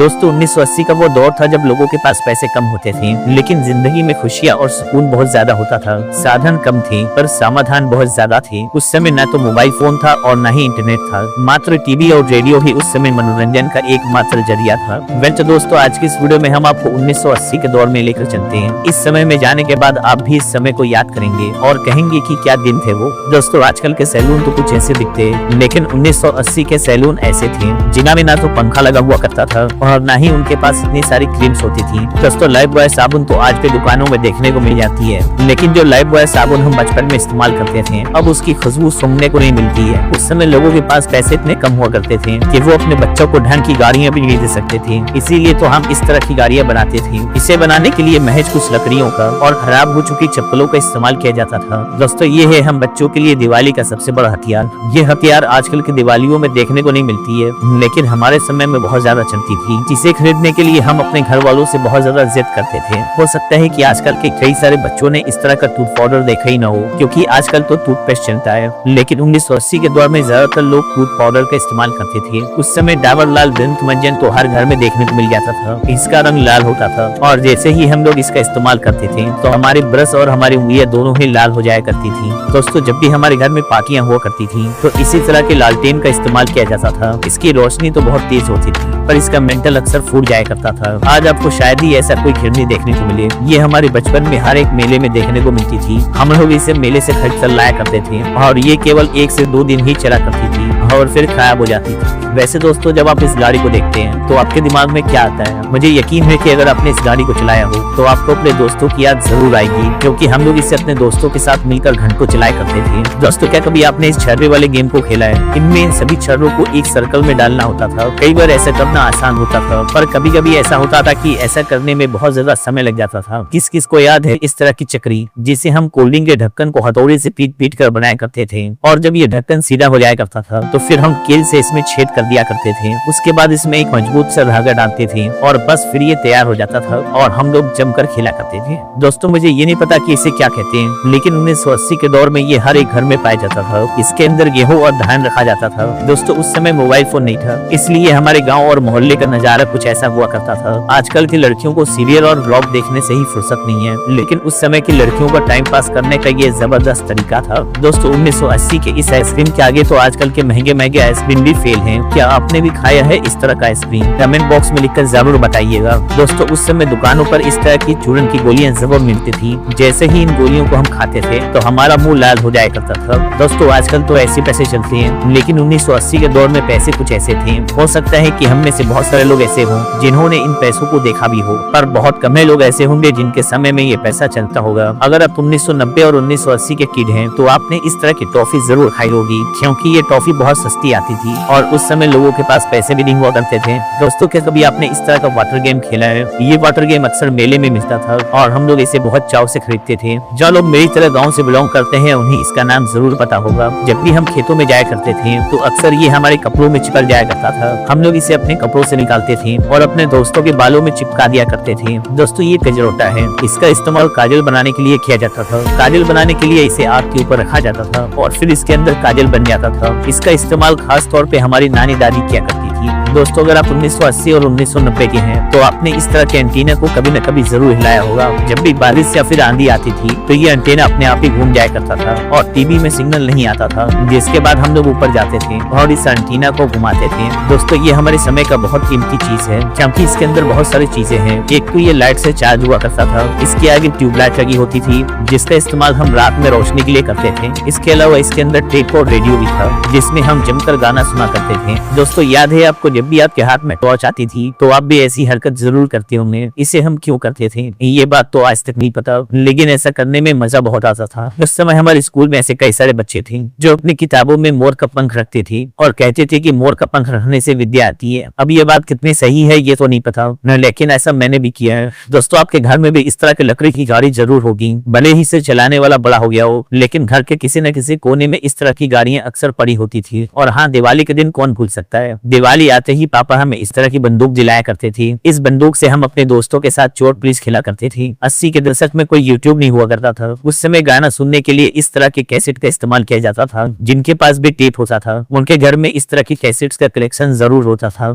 दोस्तों 1980 का वो दौर था जब लोगों के पास पैसे कम होते थे, लेकिन जिंदगी में खुशियाँ और सुकून बहुत ज्यादा होता था। साधन कम थे पर समाधान बहुत ज्यादा थे। उस समय न तो मोबाइल फोन था और न ही इंटरनेट था, मात्र टीवी और रेडियो ही उस समय मनोरंजन का एकमात्र जरिया था। वेल तो दोस्तों, आज की इस वीडियो में हम आपको 1980 के दौर में लेकर चलते हैं। इस समय में जाने के बाद आप भी इस समय को याद करेंगे और कहेंगे कि क्या दिन थे वो। दोस्तों, आजकल के सैलून तो कुछ ऐसे दिखते हैं, लेकिन 1980 के सैलून ऐसे थे जिनमें ना तो पंखा लगा हुआ करता था और ना ही उनके पास इतनी सारी क्रीम्स होती थी। दोस्तों, लाइफ बॉय साबुन तो आज भी दुकानों में देखने को मिल जाती है, लेकिन जो लाइफ बॉय साबुन हम बचपन में इस्तेमाल करते थे अब उसकी खुशबू सूंघने को नहीं मिलती है। उस समय लोगों के पास पैसे इतने कम हुआ करते थे कि वो अपने बच्चों को ढंग की गाड़ियां भी नहीं दे सकते थे, इसीलिए तो हम इस तरह की गाड़ियां बनाते थे। इसे बनाने के लिए महज कुछ लकड़ियों का और खराब हो चुकी चप्पलों का इस्तेमाल किया जाता था। दोस्तों, ये है हम बच्चों के लिए दिवाली का सबसे बड़ा हथियार। ये हथियार आजकल की दिवालियों में देखने को नहीं मिलती है, लेकिन हमारे समय में बहुत ज्यादा चलती थी, जिसे खरीदने के लिए हम अपने घर वालों से बहुत ज्यादा जिद करते थे। हो सकता है कि आजकल के कई सारे बच्चों ने इस तरह का टूथ पाउडर देखा ही न हो, क्योंकि आजकल तो टूथपेस्ट चलता है, लेकिन 1980 के दौर में ज्यादातर लोग टूथ पाउडर का इस्तेमाल करते थे। उस समय डाबर लाल दंत मंजन तो हर घर में देखने को मिल जाता था। इसका रंग लाल होता था और जैसे ही हम लोग इसका इस्तेमाल करते थे तो हमारे ब्रश और हमारी उंगलियां दोनों ही लाल हो जाया करती थी। दोस्तों, जब भी हमारे घर में पार्टियां हुआ करती थी तो इसी तरह के लालटेन का इस्तेमाल किया जाता था। इसकी रोशनी तो बहुत तेज होती थी पर इसका मेंटल अक्सर फूट जाया करता था। आज आपको शायद ही ऐसा कोई खिड़नी देखने को मिले। ये हमारे बचपन में हर एक मेले में देखने को मिलती थी। हम लोग इसे मेले से खरीद कर लाया करते थे और ये केवल 1 से 2 दिन ही चला करती थी और फिर खराब हो जाती थी। वैसे दोस्तों, जब आप इस गाड़ी को देखते हैं तो आपके दिमाग में क्या आता है? मुझे यकीन है कि अगर आपने इस गाड़ी को चलाया हो तो आपको अपने दोस्तों की याद जरूर आएगी, क्योंकि हम लोग इसे अपने दोस्तों के साथ मिलकर घंटों चलाया करते थे। दोस्तों, क्या कभी आपने इस छर्रे वाले गेम को खेला है? इनमें सभी छर्रों को एक सर्कल में डालना होता था। कई बार ऐसा करना आसान होता था, पर कभी कभी ऐसा होता था कि ऐसा करने में बहुत ज्यादा समय लग जाता था। किस किस को याद है इस तरह की चक्री जिसे हम कोल्ड ड्रिंक के ढक्कन को हथौड़े से पीट पीट कर बनाया करते थे, और जब ये ढक्कन सीधा हो जाया करता था तो फिर हम कील से इसमें छेद कर दिया करते थे। उसके बाद इसमें एक मजबूत सा धागा डालते थे और बस फिर ये तैयार हो जाता था और हम लोग जमकर खेला करते थे। दोस्तों, मुझे ये नहीं पता कि इसे क्या कहते हैं, लेकिन 1980 के दौर में ये हर एक घर में पाया जाता था। इसके अंदर गेहूं और धान रखा जाता था। दोस्तों, उस समय मोबाइल फोन नहीं था, इसलिए हमारे गाँव और मोहल्ले का नजारा कुछ ऐसा हुआ करता था। आजकल की लड़कियों को सीरियल और ब्लॉग देखने से ही फुर्सत नहीं है, लेकिन उस समय की लड़कियों का टाइम पास करने का ये जबरदस्त तरीका था। दोस्तों, 1980 के इस आइसक्रीम के आगे तो आजकल के महंगे महंगे आइसक्रीम भी फेल हैं। क्या आपने भी खाया है इस तरह का आइसक्रीम? कमेंट बॉक्स में लिखकर जरूर बताइएगा। दोस्तों, उस समय दुकानों पर इस तरह की चूरन की गोलियां जरूर मिलती थी। जैसे ही इन गोलियों को हम खाते थे तो हमारा मुंह लाल हो जाया करता था। दोस्तों, आजकल तो ऐसे पैसे चलते हैं, लेकिन 1980 के दौर में पैसे कुछ ऐसे थे। हो सकता है कि हम में से बहुत सारे लोग ऐसे हों जिन्होंने इन पैसों को देखा भी हो, पर बहुत कम है लोग ऐसे होंगे जिनके समय में ये पैसा चलता होगा। अगर आप 1990 और 1980 के किड हैं तो आपने इस तरह की टॉफी जरूर खाई होगी, क्योंकि ये टॉफी बहुत सस्ती आती थी और उस समय लोगों के पास पैसे भी नहीं हुआ करते थे। दोस्तों, क्या कभी आपने इस तरह का वाटर गेम खेला है? ये वाटर गेम अक्सर मेले में मिलता था और हम लोग इसे बहुत चाव से खरीदते थे। जो लोग मेरी तरह गाँव से बिलोंग करते हैं उन्हें इसका नाम जरूर पता होगा। जब भी हम खेतों में जाया करते थे तो अक्सर ये हमारे कपड़ों में चिपक जाया करता था। हम लोग इसे अपने कपड़ों से निकालते थे और अपने दोस्तों के बालों में चिपका दिया करते थे। दोस्तों, ये कजरोटा है। इसका इस्तेमाल काजल बनाने के लिए किया जाता था। काजल बनाने के लिए इसे आग के ऊपर रखा जाता था और फिर इसके अंदर काजल बन जाता था। इसका इस्तेमाल खास तौर पे हमारी नानी दादी किया करती थी। दोस्तों, अगर आप 1980 और 1990 के हैं तो आपने इस तरह के एंटीना को कभी न कभी जरूर हिलाया होगा। जब भी बारिश या फिर आंधी आती थी तो ये एंटीना अपने आप ही घूम जाया करता था और टीवी में सिग्नल नहीं आता था, जिसके बाद हम लोग ऊपर जाते थे और इस एंटीना को घुमाते थे। दोस्तों, ये हमारे समय का बहुत कीमती चीज है, क्योंकि इसके अंदर बहुत सारी चीजें हैं। एक तो ये लाइट से चार्ज हुआ करता था। इसके आगे ट्यूबलाइट लगी होती थी जिसका इस्तेमाल हम रात में रोशनी के लिए करते थे। इसके अलावा इसके अंदर टेप और रेडियो भी था जिसमें हम जमकर गाना सुना करते थे। दोस्तों, याद है आपको जब भी आपके हाथ में टॉर्च आती थी तो आप भी ऐसी हरकत जरूर करते होंगे। इसे हम क्यों करते थे ये बात तो आज तक नहीं पता, लेकिन ऐसा करने में मजा बहुत आता था। उस समय हमारे स्कूल में ऐसे कई सारे बच्चे थे जो अपनी किताबों में मोर का पंख रखते थे और कहते थे कि मोर का पंख रखने से विद्या आती है। अब ये बात कितनी सही है ये तो नहीं पता, लेकिन ऐसा मैंने भी किया है। दोस्तों, आपके घर में भी इस तरह की लकड़ी की गाड़ी जरूर होगी, भले ही इसे चलाने वाला बड़ा हो गया हो, लेकिन घर के किसी न किसी कोने में इस तरह की गाड़ियां अक्सर पड़ी होती थी। और हाँ, दिवाली के दिन कौन भूल सकता है, दिवाली आते ही पापा हमें इस तरह की बंदूक दिलाया करते थे। इस बंदूक से हम अपने दोस्तों के साथ चोर पुलिस खेला करते थे। 80 के दशक में कोई यूट्यूब नहीं हुआ करता था। उस समय गाना सुनने के लिए इस तरह के कैसेट का इस्तेमाल किया जाता था। जिनके पास भी टेप होता था उनके घर में इस तरह की कैसेट्स का कलेक्शन जरूर होता था।